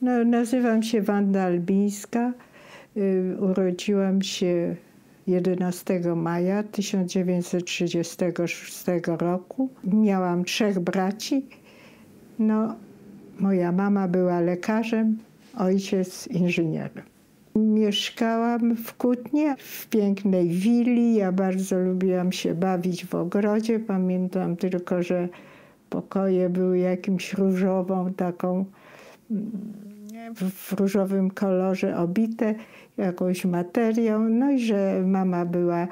No, nazywam się Wanda Albińska. Urodziłam się 11 maja 1936 roku. Miałam 3 braci. No, moja mama była lekarzem, ojciec inżynierem. Mieszkałam w Kutnie, w pięknej willi. Ja bardzo lubiłam się bawić w ogrodzie. Pamiętam tylko, że pokoje były jakimś różową taką, w różowym kolorze obite jakąś materią, no i że mama była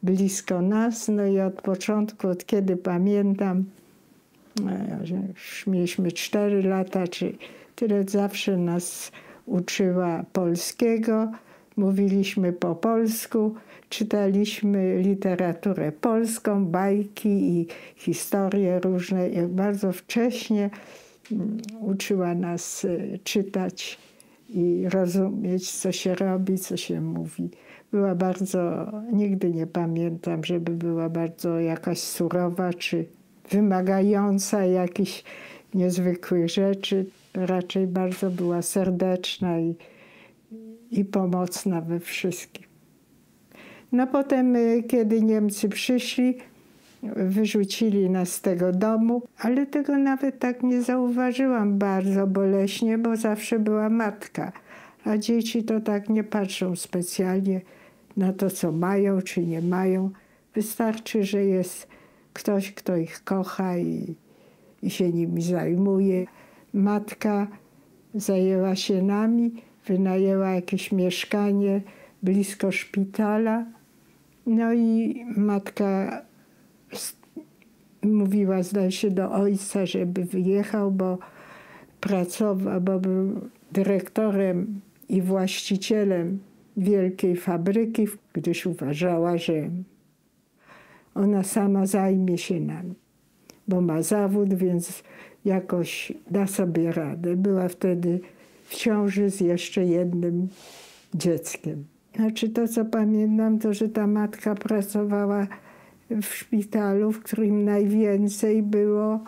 blisko nas, no i od początku, od kiedy pamiętam, że już mieliśmy 4 lata, czy tyle, zawsze nas uczyła polskiego, mówiliśmy po polsku, czytaliśmy literaturę polską, bajki i historie różne. Bardzo wcześnie uczyła nas czytać i rozumieć, co się robi, co się mówi. Była bardzo, nigdy nie pamiętam, żeby była bardzo jakaś surowa czy wymagająca jakichś niezwykłych rzeczy. Raczej bardzo była serdeczna i pomocna we wszystkim. No potem, kiedy Niemcy przyszli, wyrzucili nas z tego domu, ale tego nawet tak nie zauważyłam bardzo boleśnie, bo zawsze była matka. A dzieci to tak nie patrzą specjalnie na to, co mają czy nie mają. Wystarczy, że jest ktoś, kto ich kocha i się nimi zajmuje. Matka zajęła się nami, wynajęła jakieś mieszkanie blisko szpitala. No i matka mówiła, zdaje się, do ojca, żeby wyjechał, bo pracował, bo był dyrektorem i właścicielem wielkiej fabryki, gdyż uważała, że ona sama zajmie się nami, bo ma zawód, więc jakoś da sobie radę. Była wtedy w ciąży z jeszcze jednym dzieckiem. Znaczy to, co pamiętam, to, że ta matka pracowała w szpitalu, w którym najwięcej było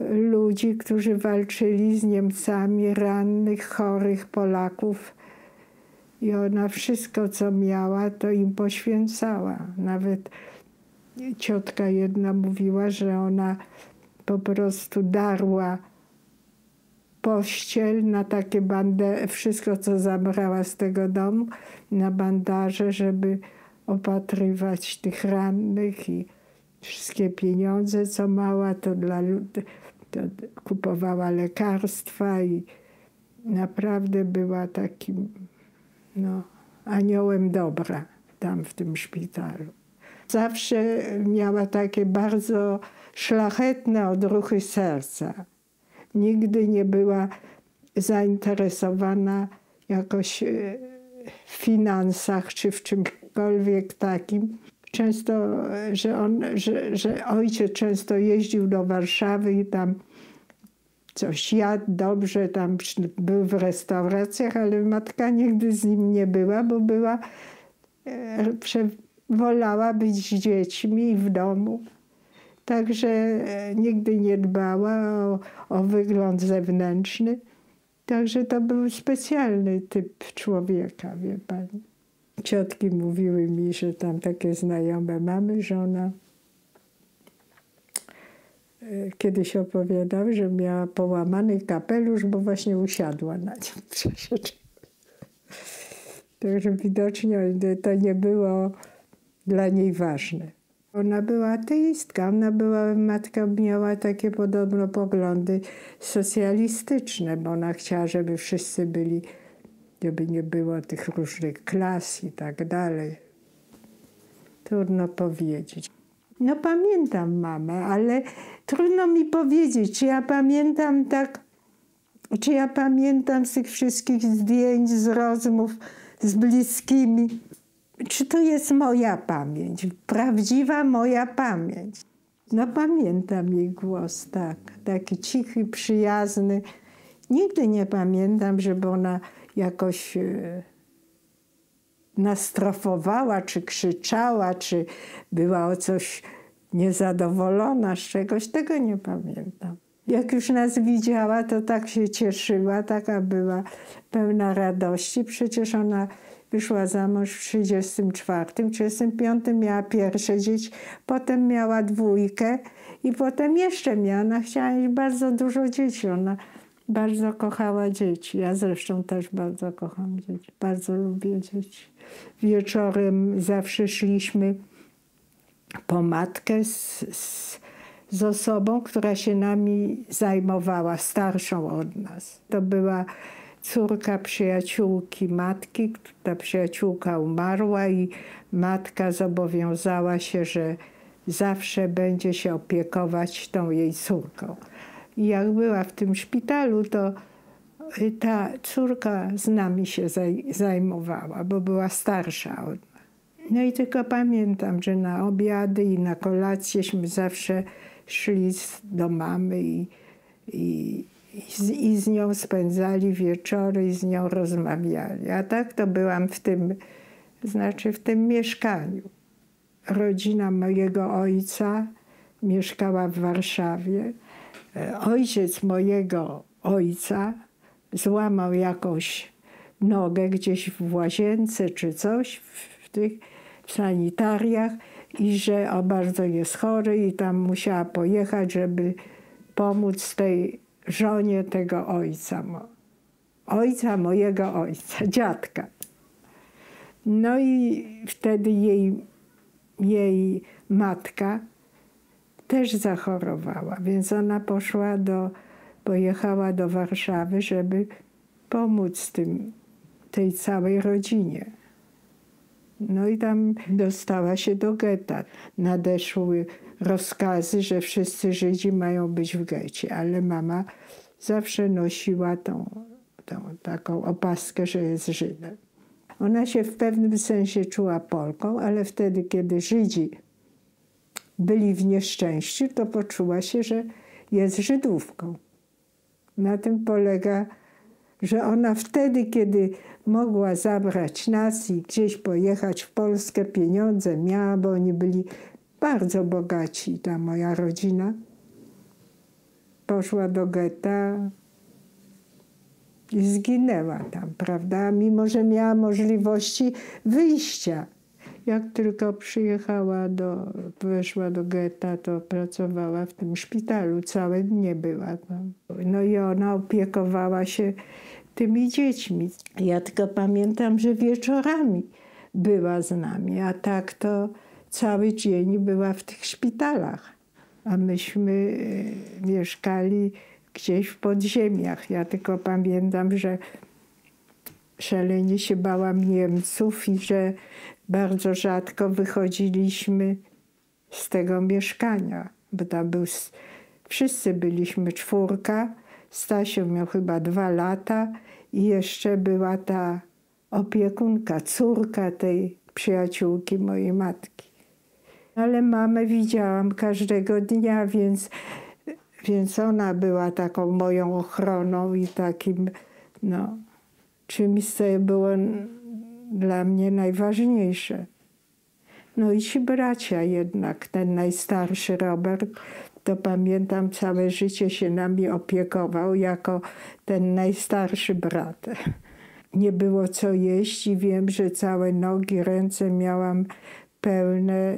ludzi, którzy walczyli z Niemcami, rannych, chorych Polaków. I ona wszystko, co miała, to im poświęcała. Nawet ciotka jedna mówiła, że ona po prostu darła pościel na takie wszystko, co zabrała z tego domu, na bandaże, żeby opatrywać tych rannych i wszystkie pieniądze, co mała, to dla ludzi, to kupowała lekarstwa i naprawdę była takim aniołem dobra tam w tym szpitalu. Zawsze miała takie bardzo szlachetne odruchy serca. Nigdy nie była zainteresowana jakoś w finansach czy w czymkolwiek takim. Często, że ojciec często jeździł do Warszawy i tam coś jadł dobrze, tam był w restauracjach, ale matka nigdy z nim nie była, bo wolała być z dziećmi i w domu. Także nigdy nie dbała o wygląd zewnętrzny. Także to był specjalny typ człowieka, wie pani. Ciotki mówiły mi, że tam takie znajome mamy, że ona kiedyś opowiadała, że miała połamany kapelusz, bo właśnie usiadła na nim. Także widocznie to nie było dla niej ważne. Ona była ateistka, matka miała takie podobno poglądy socjalistyczne, bo ona chciała, żeby wszyscy byli, żeby nie było tych różnych klas i tak dalej. Trudno powiedzieć. No pamiętam mamę, ale trudno mi powiedzieć, czy ja pamiętam z tych wszystkich zdjęć, z rozmów z bliskimi. Czy to jest moja pamięć, prawdziwa moja pamięć? No pamiętam jej głos, tak, taki cichy, przyjazny. Nigdy nie pamiętam, żeby ona jakoś nastrofowała, czy krzyczała, czy była o coś niezadowolona z czegoś, tego nie pamiętam. Jak już nas widziała, to tak się cieszyła, taka była pełna radości. Przecież ona wyszła za mąż w 1934, w 1935 miała pierwsze dzieci, potem miała dwójkę i potem jeszcze miała. Ona chciała mieć bardzo dużo dzieci. Ona bardzo kochała dzieci. Ja zresztą też bardzo kocham dzieci. Bardzo lubię dzieci. Wieczorem zawsze szliśmy po matkę z osobą, która się nami zajmowała, starszą od nas. To była córka przyjaciółki matki. Ta przyjaciółka umarła i matka zobowiązała się, że zawsze będzie się opiekować tą jej córką. I jak była w tym szpitalu, to ta córka z nami się zajmowała, bo była starsza od nas. No i tylko pamiętam, że na obiady i na kolacjeśmy zawsze szli do mamy i z nią spędzali wieczory i z nią rozmawiali. A tak to byłam w tym mieszkaniu. Rodzina mojego ojca mieszkała w Warszawie. Ojciec mojego ojca złamał jakąś nogę gdzieś w łazience czy coś, w sanitariach i że bardzo jest chory i tam musiała pojechać, żeby pomóc tej żonie tego ojca mojego ojca, dziadka. No i wtedy jej matka też zachorowała, więc ona pojechała do Warszawy, żeby pomóc tej całej rodzinie. No i tam dostała się do getta. Nadeszły rozkazy, że wszyscy Żydzi mają być w getcie, ale mama zawsze nosiła tą taką opaskę, że jest Żydem. Ona się w pewnym sensie czuła Polką, ale wtedy, kiedy Żydzi byli w nieszczęściu, to poczuła się, że jest Żydówką. Na tym polega, że ona wtedy, kiedy mogła zabrać nas i gdzieś pojechać w Polskę, pieniądze miała, bo oni byli bardzo bogaci, ta moja rodzina. Poszła do getta i zginęła tam, prawda? Mimo że miała możliwości wyjścia. Jak tylko weszła do getta, to pracowała w tym szpitalu. Całe dnie była tam. No i ona opiekowała się tymi dziećmi. Ja tylko pamiętam, że wieczorami była z nami, a tak to cały dzień była w tych szpitalach. A myśmy mieszkali gdzieś w podziemiach. Ja tylko pamiętam, że szalenie się bałam Niemców i że bardzo rzadko wychodziliśmy z tego mieszkania, bo tam wszyscy byliśmy czwórka. Stasiu miał chyba 2 lata i jeszcze była ta opiekunka, córka tej przyjaciółki mojej matki. Ale mamę widziałam każdego dnia, więc ona była taką moją ochroną i takim, czymś, co było dla mnie najważniejsze. No i ci bracia jednak, ten najstarszy Robert, to pamiętam, całe życie się nami opiekował jako ten najstarszy brat. Nie było co jeść i wiem, że całe nogi, ręce miałam pełne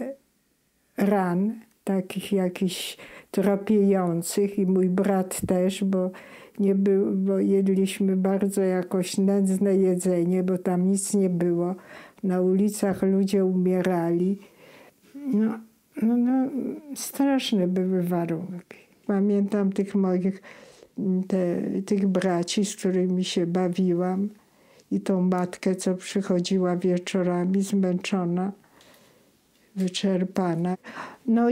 ran, takich jakichś tropiejących i mój brat też, bo jedliśmy bardzo jakoś nędzne jedzenie, bo tam nic nie było. Na ulicach ludzie umierali. Straszne były warunki. Pamiętam tych braci, z którymi się bawiłam i tą matkę, co przychodziła wieczorami zmęczona, wyczerpana.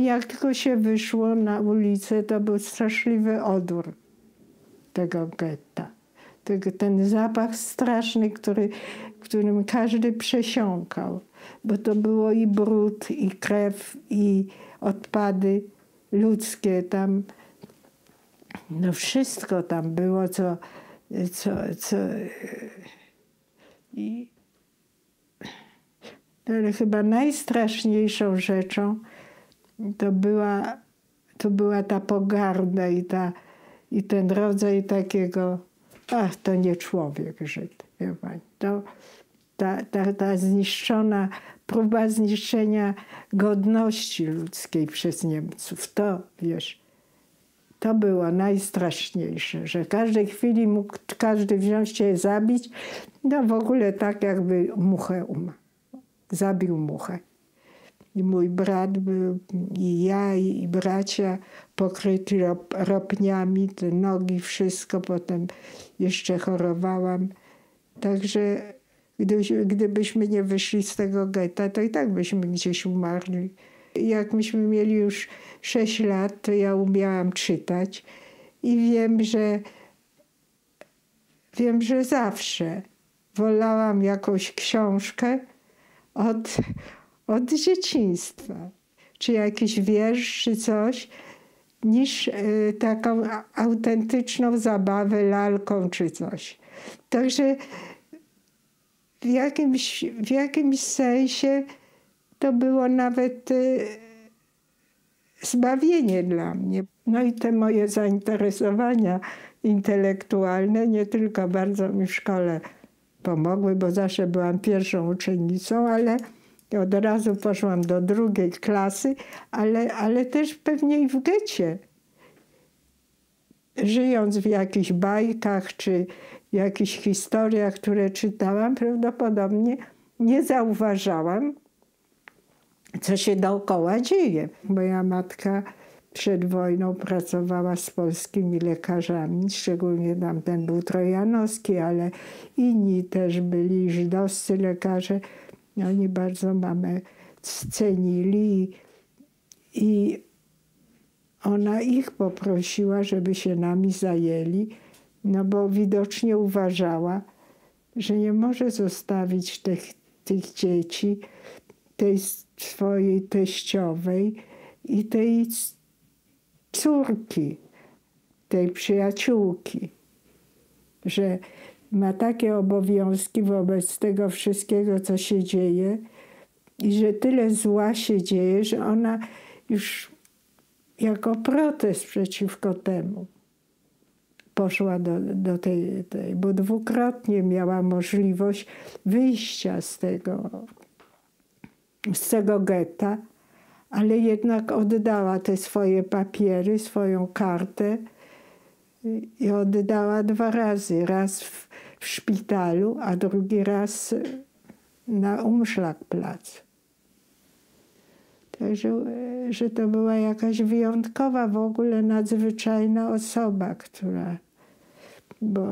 Jak tylko się wyszło na ulicę, to był straszliwy odór tego getta. Ten zapach straszny, którym każdy przesiąkał, bo to było i brud, i krew, i odpady ludzkie tam. Wszystko tam było, ale chyba najstraszniejszą rzeczą to była ta pogarda i ten rodzaj takiego, ach, to nie człowiek Żyd, wie pani. Ta zniszczona, próba zniszczenia godności ludzkiej przez Niemców, to wiesz, to było najstraszniejsze, że w każdej chwili mógł każdy wziąć cię zabić, no w ogóle tak jakby muchę zabił muchę. I mój brat był, i ja, i bracia pokryci ropniami, te nogi, wszystko. Potem jeszcze chorowałam. Także gdybyśmy nie wyszli z tego getta, to i tak byśmy gdzieś umarli. Jak myśmy mieli już 6 lat, to ja umiałam czytać i wiem, że zawsze wolałam jakąś książkę od dzieciństwa, czy jakiś wiersz, czy coś, niż taką autentyczną zabawę lalką, czy coś. Także w jakimś sensie to było nawet zbawienie dla mnie. No i te moje zainteresowania intelektualne nie tylko bardzo mi w szkole pomogły, bo zawsze byłam pierwszą uczennicą, ale od razu poszłam do 2. klasy, ale też pewnie i w getcie. Żyjąc w jakichś bajkach czy jakichś historiach, które czytałam, prawdopodobnie nie zauważałam, co się dookoła dzieje. Moja matka przed wojną pracowała z polskimi lekarzami, szczególnie tamten był trojanowski, ale inni też byli żydowscy lekarze. Oni bardzo mamę cenili i ona ich poprosiła, żeby się nami zajęli, no bo widocznie uważała, że nie może zostawić tych dzieci, tej swojej teściowej i tej córki, tej przyjaciółki, że ma takie obowiązki wobec tego wszystkiego, co się dzieje i że tyle zła się dzieje, że ona już jako protest przeciwko temu poszła do tej, bo 2-krotnie miała możliwość wyjścia z tego getta, ale jednak oddała te swoje papiery, swoją kartę i oddała 2 razy. Raz w szpitalu, a drugi raz na Umschlagplatz. Także, że to była jakaś wyjątkowa, w ogóle nadzwyczajna osoba, bo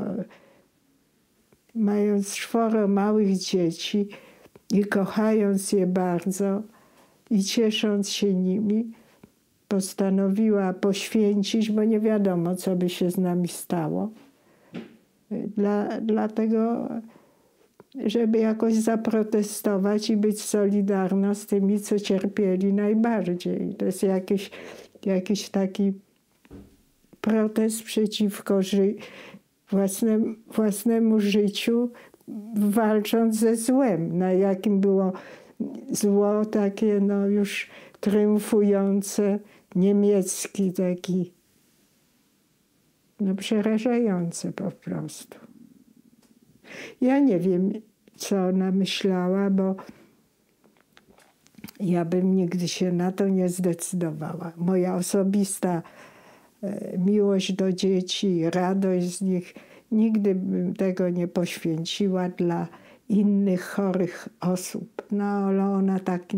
mając 4 małych dzieci i kochając je bardzo i ciesząc się nimi, postanowiła poświęcić, bo nie wiadomo, co by się z nami stało. Dlatego, żeby jakoś zaprotestować i być solidarna z tymi, co cierpieli najbardziej. To jest jakiś taki protest przeciwko własnemu życiu, walcząc ze złem, na jakim było zło takie no już triumfujące, niemiecki taki, no przerażające po prostu. Ja nie wiem, co ona myślała, bo ja bym nigdy się na to nie zdecydowała. Moja osobista miłość do dzieci, radość z nich, nigdy bym tego nie poświęciła dla innych chorych osób. No ale ona taki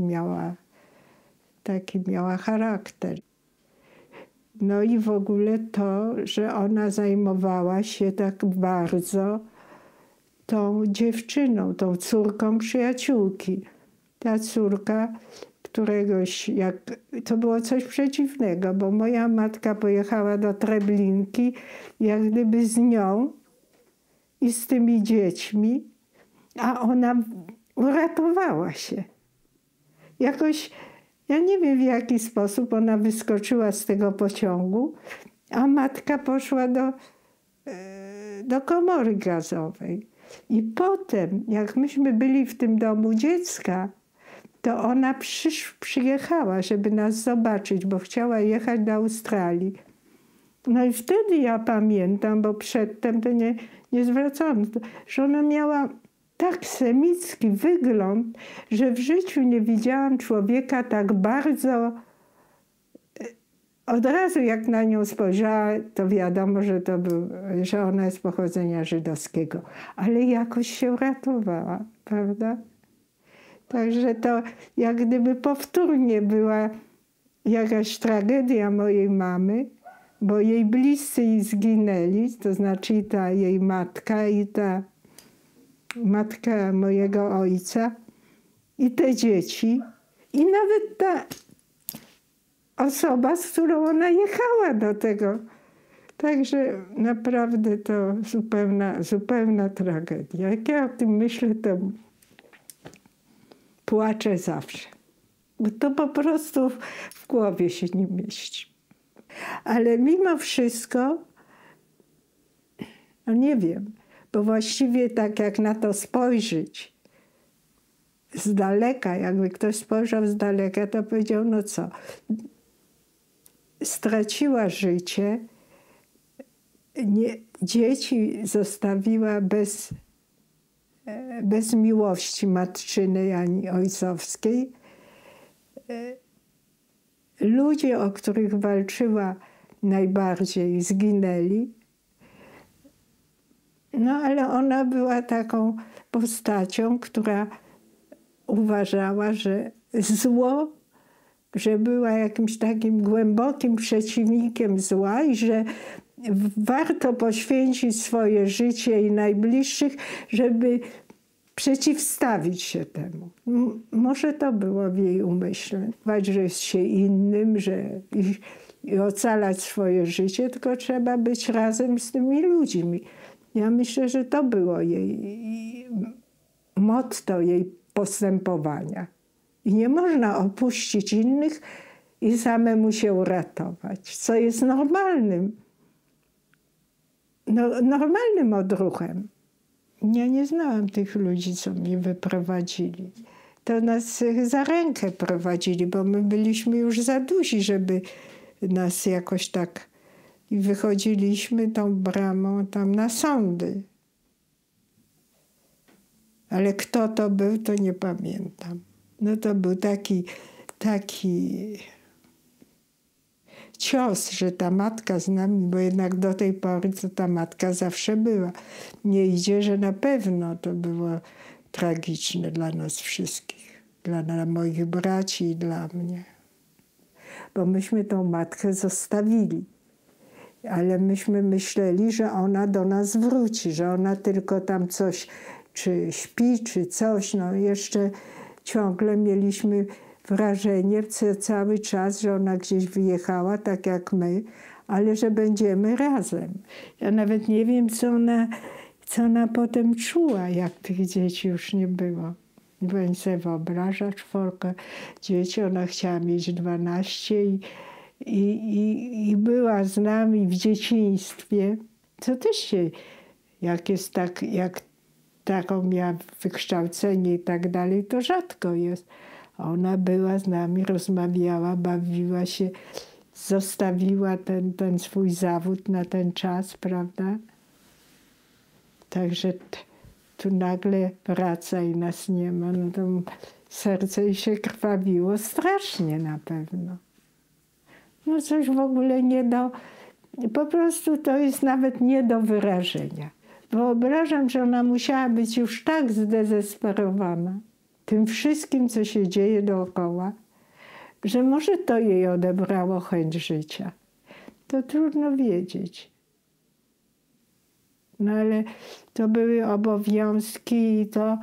miała charakter. No i w ogóle to, że ona zajmowała się tak bardzo tą dziewczyną, tą córką przyjaciółki. Ta córka to było coś przeciwnego, bo moja matka pojechała do Treblinki, jak gdyby z nią i z tymi dziećmi, a ona uratowała się. Jakoś, ja nie wiem, w jaki sposób ona wyskoczyła z tego pociągu, a matka poszła do komory gazowej. I potem, jak myśmy byli w tym domu dziecka, to ona przyjechała, żeby nas zobaczyć, bo chciała jechać do Australii. No i wtedy ja pamiętam, bo przedtem to nie zwracałam, że ona miała tak semicki wygląd, że w życiu nie widziałam człowieka tak bardzo. Od razu jak na nią spojrzała, to wiadomo, że ona jest pochodzenia żydowskiego. Ale jakoś się uratowała, prawda? Także to jak gdyby powtórnie była jakaś tragedia mojej mamy, bo jej bliscy jej zginęli, to znaczy i ta jej matka, i ta matka mojego ojca, i te dzieci, i nawet ta osoba, z którą ona jechała do tego. Także naprawdę to zupełna tragedia. Jak ja o tym myślę, to płaczę zawsze. Bo to po prostu w głowie się nie mieści. Ale mimo wszystko, no nie wiem, bo właściwie tak jak na to spojrzeć z daleka, jakby ktoś spojrzał z daleka, to powiedział, no co, straciła życie, dzieci zostawiła bez miłości matczynej ani ojcowskiej. Ludzie, o których walczyła najbardziej, zginęli. No ale ona była taką postacią, która uważała, że zło, że była jakimś takim głębokim przeciwnikiem zła i że warto poświęcić swoje życie i najbliższych, żeby przeciwstawić się temu. Może to było w jej umyśle. Że jest się innym, i ocalać swoje życie, tylko trzeba być razem z tymi ludźmi. Ja myślę, że to było jej motto jej postępowania. I nie można opuścić innych i samemu się uratować, co jest normalnym odruchem. Ja nie znałam tych ludzi, co mnie wyprowadzili. To nas za rękę prowadzili, bo my byliśmy już za duzi, żeby nas jakoś tak... I wychodziliśmy tą bramą tam na sądy. Ale kto to był, to nie pamiętam. No to był taki cios, że ta matka z nami, bo jednak do tej pory to ta matka zawsze była. Nie idzie, że na pewno to było tragiczne dla nas wszystkich. Dla moich braci i dla mnie. Bo myśmy tą matkę zostawili. Ale myśmy myśleli, że ona do nas wróci, że ona tylko tam coś, czy śpi, czy coś. No jeszcze ciągle mieliśmy wrażenie cały czas, że ona gdzieś wyjechała, tak jak my, ale że będziemy razem. Ja nawet nie wiem, co ona potem czuła, jak tych dzieci już nie było. Pani sobie wyobraża, 4 dzieci, ona chciała mieć 12 i była z nami w dzieciństwie. To też się, jak taką miała wykształcenie i tak dalej, to rzadko jest. Ona była z nami, rozmawiała, bawiła się, zostawiła ten swój zawód na ten czas, prawda? Także tu nagle wraca i nas nie ma. No to serce jej się krwawiło strasznie na pewno. No coś w ogóle po prostu to jest nawet nie do wyrażenia. Wyobrażam, że ona musiała być już tak zdezesperowana tym wszystkim, co się dzieje dookoła, że może to jej odebrało chęć życia. To trudno wiedzieć. No ale to były obowiązki i to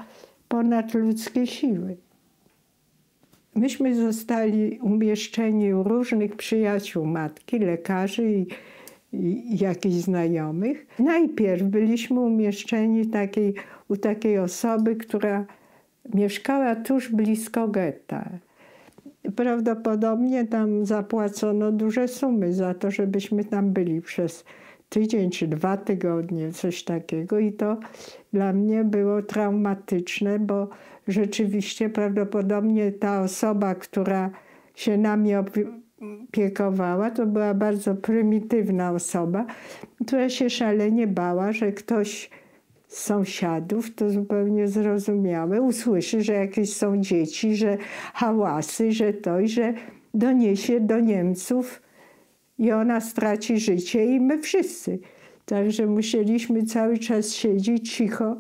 ponadludzkie siły. Myśmy zostali umieszczeni u różnych przyjaciół matki, lekarzy i jakichś znajomych. Najpierw byliśmy umieszczeni u takiej osoby, która mieszkała tuż blisko getta. Prawdopodobnie tam zapłacono duże sumy za to, żebyśmy tam byli przez tydzień czy 2 tygodnie, coś takiego. I to dla mnie było traumatyczne, bo rzeczywiście prawdopodobnie ta osoba, która się nami opiekowała, to była bardzo prymitywna osoba, która się szalenie bała, że ktoś z sąsiadów, to zupełnie zrozumiałe, usłyszy, że jakieś są dzieci, że hałasy, że to i że doniesie do Niemców i ona straci życie i my wszyscy. Także musieliśmy cały czas siedzieć cicho,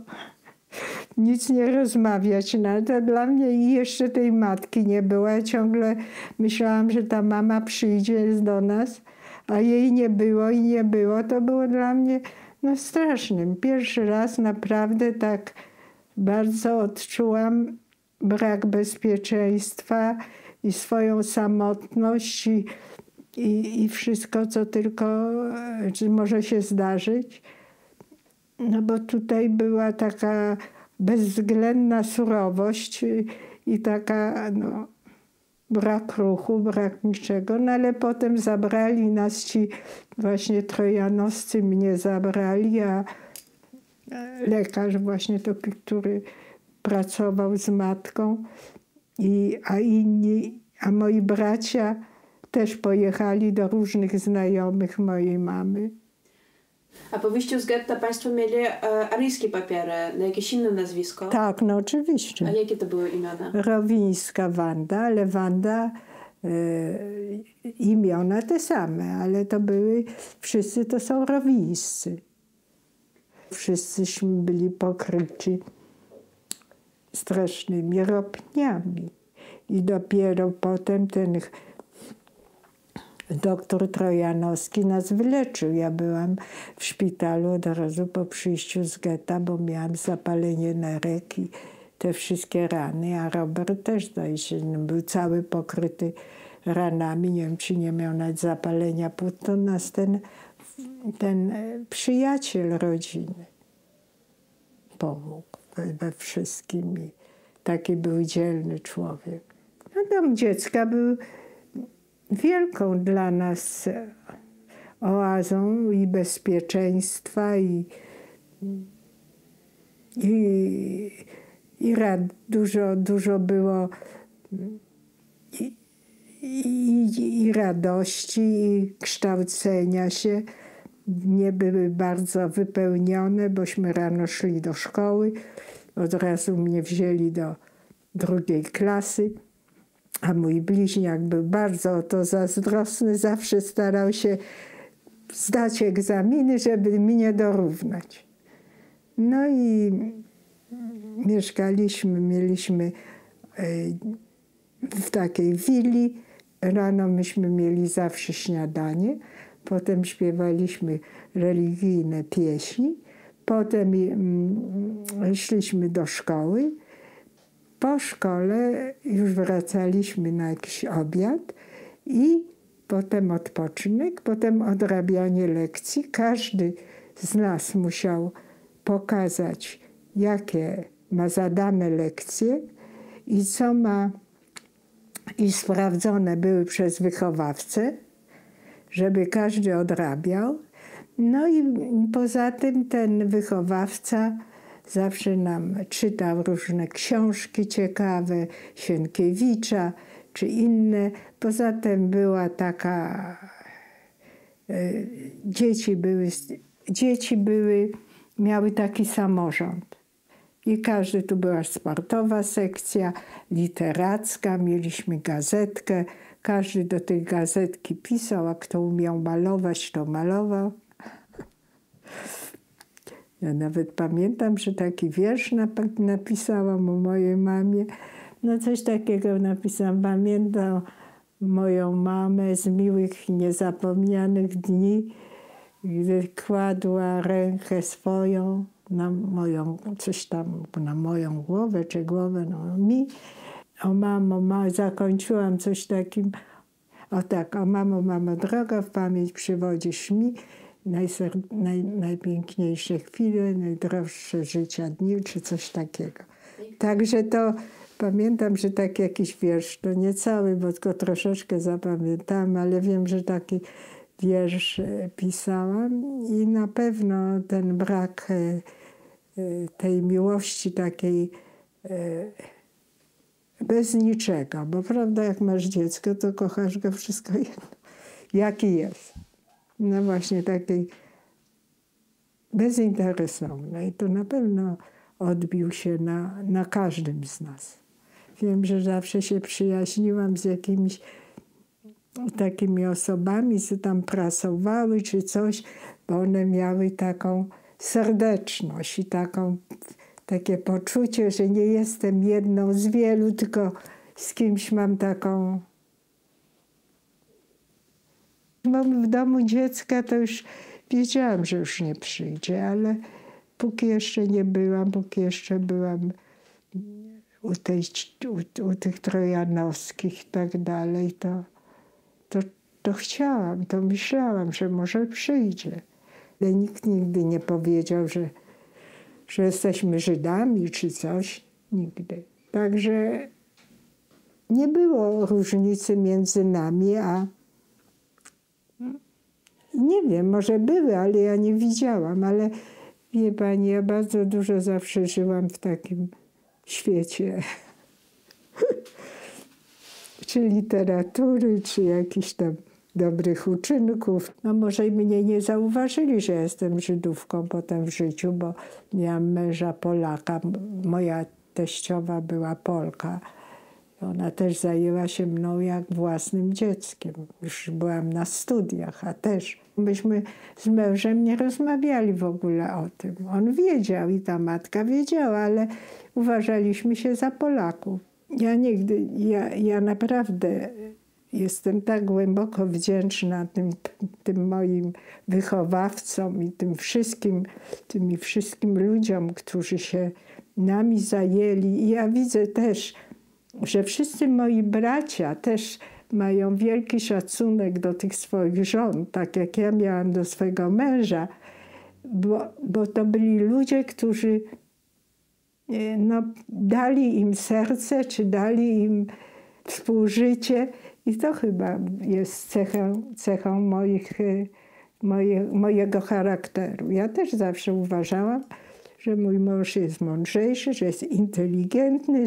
nic nie rozmawiać. No, to dla mnie i jeszcze tej matki nie było. Ja ciągle myślałam, że ta mama przyjdzie do nas, a jej nie było i nie było. To było dla mnie no, strasznym. Pierwszy raz naprawdę tak bardzo odczułam brak bezpieczeństwa i swoją samotność i wszystko, co tylko może się zdarzyć. No bo tutaj była taka bezwzględna surowość i taka no, brak ruchu, brak niczego. No ale potem zabrali nas ci właśnie trojanowscy, mnie zabrali, a lekarz właśnie taki, który pracował z matką a moi bracia też pojechali do różnych znajomych mojej mamy. A po wyjściu z getta państwo mieli aryjskie papiery na jakieś inne nazwisko? Tak, no oczywiście. A jakie to były imiona? Rowińska Wanda, ale Wanda, imiona te same, ale to były, wszyscy to są rowińscy. Wszyscyśmy byli pokryci strasznymi ropniami. I dopiero potem ten doktor Trojanowski nas wyleczył. Ja byłam w szpitalu od razu po przyjściu z getta, bo miałam zapalenie nerek i te wszystkie rany, a Robert też był cały pokryty ranami. Nie wiem, czy nie miał nawet zapalenia płuc. To nas ten przyjaciel rodziny pomógł we wszystkim. I taki był dzielny człowiek. No, dom dziecka był wielką dla nas oazą i bezpieczeństwa dużo było i radości, i kształcenia się. Nie były bardzo wypełnione, bośmy rano szli do szkoły. Od razu mnie wzięli do 2. klasy. A mój bliźniak był bardzo o to zazdrosny, zawsze starał się zdać egzaminy, żeby mi nie dorównać. No i mieliśmy w takiej willi. Rano myśmy mieli zawsze śniadanie, potem śpiewaliśmy religijne pieśni, potem szliśmy do szkoły. Po szkole już wracaliśmy na jakiś obiad i potem odpoczynek, potem odrabianie lekcji. Każdy z nas musiał pokazać, jakie ma zadane lekcje i co ma, i sprawdzone były przez wychowawcę, żeby każdy odrabiał. No i poza tym ten wychowawca zawsze nam czytał różne książki ciekawe, Sienkiewicza czy inne. Poza tym była taka... miały taki samorząd. I każdy, tu była sportowa sekcja, literacka, mieliśmy gazetkę. Każdy do tej gazetki pisał, a kto umiał malować, to malował. Ja nawet pamiętam, że taki wiersz napisałam o mojej mamie. No coś takiego napisałam. Pamiętam moją mamę z miłych i niezapomnianych dni, gdy kładła rękę swoją na moją, coś tam, na moją głowę, czy głowę, no mi. O mamo, zakończyłam coś takim. O tak, o mamo, droga, w pamięć przywodzisz mi najpiękniejsze chwile, najdroższe życia dni, czy coś takiego. Także to pamiętam, że taki jakiś wiersz, to nie cały, bo tylko troszeczkę zapamiętałam, ale wiem, że taki wiersz pisałam i na pewno ten brak tej miłości takiej bez niczego, bo prawda, jak masz dziecko, to kochasz go wszystko jedno, jaki jest. No właśnie takiej bezinteresownej. I to na pewno odbił się na każdym z nas. Wiem, że zawsze się przyjaźniłam z jakimiś takimi osobami, co tam prasowały czy coś, bo one miały taką serdeczność i takie poczucie, że nie jestem jedną z wielu, tylko z kimś mam taką... Mam w domu dziecka, to już wiedziałam, że już nie przyjdzie, ale póki jeszcze nie byłam, póki jeszcze byłam u tych Trojanowskich i tak dalej, to chciałam, to myślałam, że może przyjdzie. Ale nikt nigdy nie powiedział, że jesteśmy Żydami czy coś. Nigdy. Także nie było różnicy między nami, a nie wiem, może były, ale ja nie widziałam. Ale wie pani, ja bardzo dużo zawsze żyłam w takim świecie. Czy literatury, czy jakichś tam dobrych uczynków. No może mnie nie zauważyli, że jestem Żydówką potem w życiu, bo miałam męża Polaka. Moja teściowa była Polka. Ona też zajęła się mną jak własnym dzieckiem. Już byłam na studiach, a też. Myśmy z mężem nie rozmawiali w ogóle o tym. On wiedział i ta matka wiedziała, ale uważaliśmy się za Polaków. Ja naprawdę jestem tak głęboko wdzięczna tym moim wychowawcom i tymi wszystkim ludziom, którzy się nami zajęli. I ja widzę też, że wszyscy moi bracia też mają wielki szacunek do tych swoich żon, tak jak ja miałam do swojego męża, bo to byli ludzie, którzy dali im serce, czy dali im współżycie. I to chyba jest cechą mojego charakteru. Ja też zawsze uważałam, że mój mąż jest mądrzejszy, że jest inteligentny,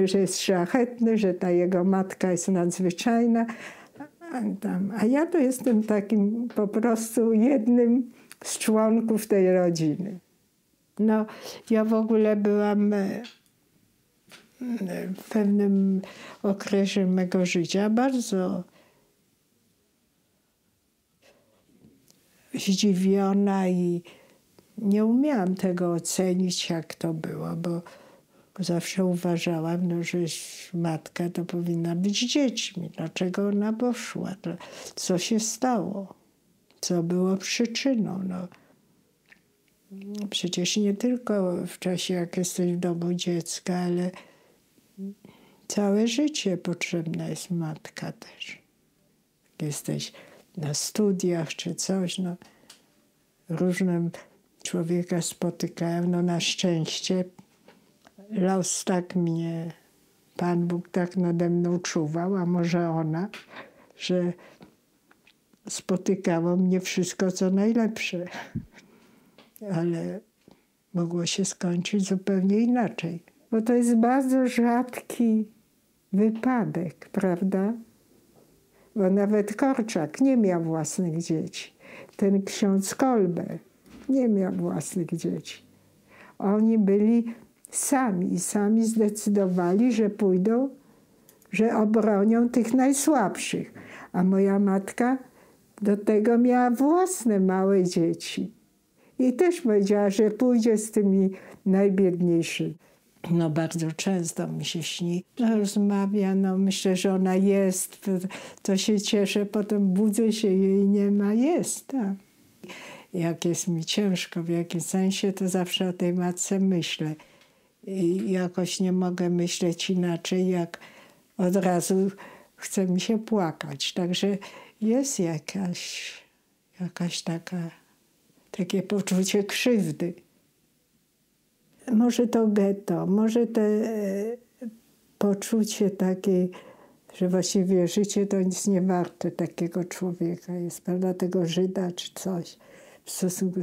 że jest szlachetny, że ta jego matka jest nadzwyczajna. A ja to jestem takim po prostu jednym z członków tej rodziny. No, ja w ogóle byłam w pewnym okresie mego życia bardzo zdziwiona i nie umiałam tego ocenić, jak to było, bo zawsze uważałam, że matka to powinna być dziećmi. Dlaczego ona poszła? Co się stało? Co było przyczyną? No, przecież nie tylko w czasie, jak jesteś w domu dziecka, ale całe życie potrzebna jest matka też. Jak jesteś na studiach czy coś, no różne człowieka spotykają. No na szczęście los tak mnie, Pan Bóg tak nade mną czuwał, a może ona, że spotykało mnie wszystko, co najlepsze. Ale mogło się skończyć zupełnie inaczej. Bo to jest bardzo rzadki wypadek, prawda? Bo nawet Korczak nie miał własnych dzieci. Ten ksiądz Kolbe nie miał własnych dzieci. Oni byli sami zdecydowali, że pójdą, że obronią tych najsłabszych. A moja matka do tego miała własne małe dzieci. I też powiedziała, że pójdzie z tymi najbiedniejszymi. No bardzo często mi się śni. No, rozmawia, no myślę, że ona jest, to się cieszę, potem budzę się, jej nie ma, jest, tak. Jak jest mi ciężko w jakimś sensie, to zawsze o tej matce myślę. I jakoś nie mogę myśleć inaczej, jak od razu chce mi się płakać. Także jest jakaś takie poczucie krzywdy. Może to getto, może te poczucie takie, że właściwie życie to nic nie warte takiego człowieka jest, prawda, tego Żyda czy coś. W stosunku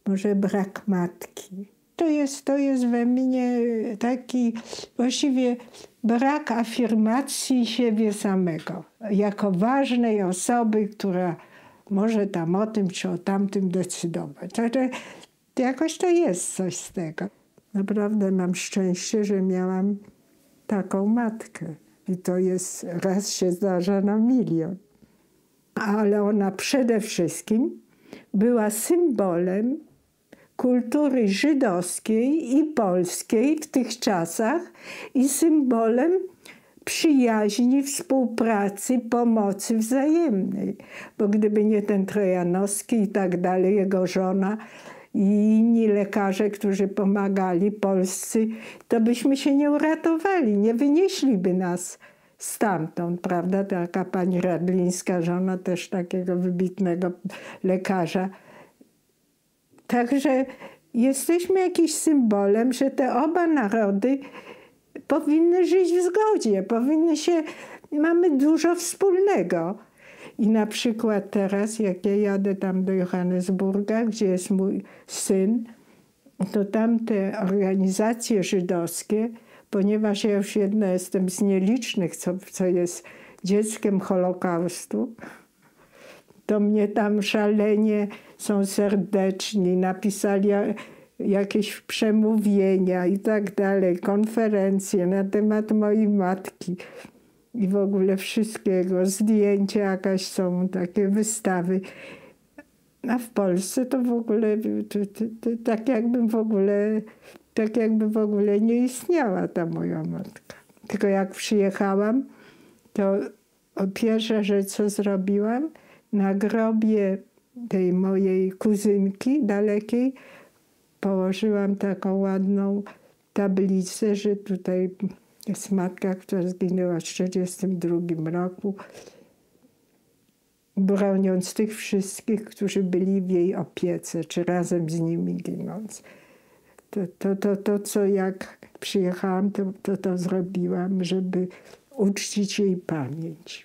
może brak matki. To jest we mnie taki, właściwie brak afirmacji siebie samego jako ważnej osoby, która może tam o tym czy o tamtym decydować. Także jakoś to jest coś z tego. Naprawdę mam szczęście, że miałam taką matkę. I to jest, raz się zdarza na milion. Ale ona przede wszystkim była symbolem kultury żydowskiej i polskiej w tych czasach i symbolem przyjaźni, współpracy, pomocy wzajemnej. Bo gdyby nie ten Trojanowski i tak dalej, jego żona i inni lekarze, którzy pomagali, polscy, to byśmy się nie uratowali, nie wynieśliby nas stamtąd, prawda? Taka pani Radlińska, żona też takiego wybitnego lekarza. Także jesteśmy jakimś symbolem, że te oba narody powinny żyć w zgodzie, mamy dużo wspólnego. I na przykład teraz, jak ja jadę tam do Johannesburga, gdzie jest mój syn, to tam te organizacje żydowskie, ponieważ ja już jedna jestem z nielicznych, co jest dzieckiem Holokaustu, to mnie tam szalenie są serdeczni, napisali jakieś przemówienia i tak dalej, konferencje na temat mojej matki i w ogóle wszystkiego, zdjęcia jakaś są, takie wystawy. A w Polsce to w ogóle, tak jakby w ogóle nie istniała ta moja matka. Tylko jak przyjechałam, to pierwsza rzecz, co zrobiłam, na grobie tej mojej kuzynki dalekiej położyłam taką ładną tablicę, że tutaj jest matka, która zginęła w 1942 roku, broniąc tych wszystkich, którzy byli w jej opiece, czy razem z nimi ginąc. To co jak przyjechałam, to zrobiłam, żeby uczcić jej pamięć.